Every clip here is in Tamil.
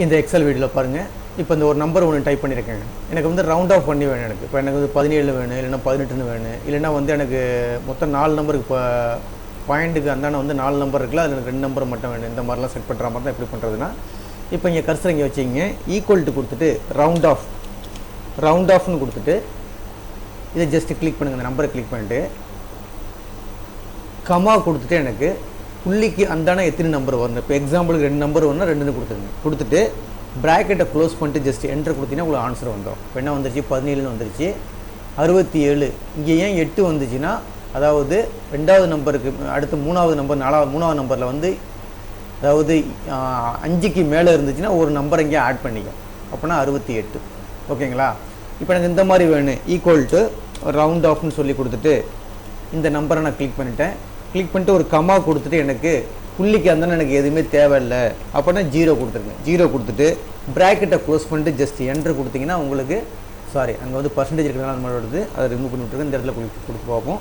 இந்த எக்ஸல் வீடியோவில் பாருங்கள். இப்போ இந்த ஒரு நம்பர் ஒன்று டைப் பண்ணியிருக்கேங்க. எனக்கு வந்து ரவுண்ட் ஆஃப் பண்ணி வேணும். எனக்கு இப்போ எனக்கு வந்து 17 வேணும், இல்லைன்னா 18 வேணும், இல்லைன்னா வந்து எனக்கு மொத்தம் 4 நம்பருக்கு இப்போ பாயிண்ட்டுக்கு அந்தாண்ட வந்து 4 நம்பர் இருக்குல்ல, அதில் எனக்கு 2 நம்பர் மட்டும் வேணும். இந்த மாதிரிலாம் செட் பண்ணுற மாதிரி தான் எப்படி பண்ணுறதுன்னா, இப்போ இங்கே கர்சர் இங்கே வச்சுக்கிங்க, ஈக்குவல் டு கொடுத்துட்டு ரவுண்ட் ஆஃப்னு கொடுத்துட்டு இதை ஜஸ்ட்டு கிளிக் பண்ணுங்கள். இந்த நம்பரை கிளிக் பண்ணிட்டு கமா கொடுத்துட்டு எனக்கு புள்ளிக்கு அந்தான எத்தனை நம்பர் வரணும். இப்போ எக்ஸாம்பிளுக்கு 2 நம்பர் வரணும், 2ன்னு கொடுத்துட்டு ப்ராக்கெட்டை க்ளோஸ் பண்ணிட்டு ஜஸ்ட் என்ட்ரு கொடுத்தீங்கன்னா உங்களுக்கு ஆன்சர் வந்துடும். இப்போ என்ன வந்துருச்சு, 17ன்னு வந்துருச்சு. 67 இங்கே ஏன் 8 வந்துச்சுன்னா, அதாவது 2வது நம்பருக்கு அடுத்து 3வது நம்பர் 3வது நம்பரில் வந்து அதாவது 5க்கு மேலே இருந்துச்சுன்னா ஒரு நம்பர் இங்கே ஆட் பண்ணிக்கும். அப்படின்னா 68. ஓகேங்களா? இப்போ எனக்கு இந்த மாதிரி வேணும். ஈக்குவல் டு ரவுண்ட் ஆஃப்னு சொல்லி கொடுத்துட்டு இந்த நம்பரை நான் கிளிக் பண்ணிட்டு ஒரு கமா கொடுத்துட்டு எனக்கு புள்ளிக்கு அந்தானே எனக்கு எதுவுமே தேவையில்லை அப்படின்னா 0 கொடுத்துருங்க. 0 கொடுத்துட்டு ப்ராக்கெட்டை க்ளோஸ் பண்ணிட்டு ஜஸ்ட் என்ட்ரு கொடுத்தீங்கன்னா உங்களுக்கு அங்கே வந்து பர்சன்டேஜ் இருக்கிறதுனால அந்த மாதிரி வருது, அதை ரிமூவ் பண்ணி விட்டுருக்கு. இந்த இடத்துல கொடுத்து பார்ப்போம்.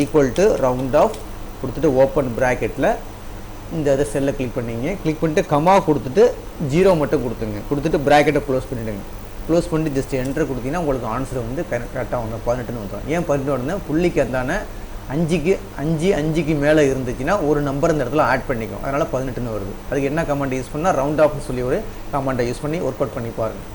ஈக்குவல் டு ரவுண்ட் ஆஃப் கொடுத்துட்டு ஓப்பன் ப்ராக்கெட்டில் இந்த இதை செல்லை கிளிக் பண்ணிட்டு கமா கொடுத்துட்டு 0 மட்டும் கொடுத்துட்டு ப்ராக்கெட்டை க்ளோஸ் பண்ணிவிடுங்க. க்ளோஸ் பண்ணிட்டு ஜஸ்ட் என்ட்ரு கொடுத்தீங்கன்னா உங்களுக்கு ஆன்சர் வந்து கரெக்டாக வந்து 18ன்னு வந்துடும். ஏன் 18 வந்து புள்ளிக்கு அந்தான 5க்கு மேலே இருந்துச்சுன்னா ஒரு நம்பர் இந்த இடத்துல ஆட் பண்ணிக்கும். அதனால் 18ன்னு வருது. அதுக்கு என்ன கமாண்ட் யூஸ் பண்ணால் ரவுண்ட் ஆஃப்னு சொல்லி ஒரு கமாண்டை யூஸ் பண்ணி ஒர்க் அவுட் பண்ணி பாருங்கள்.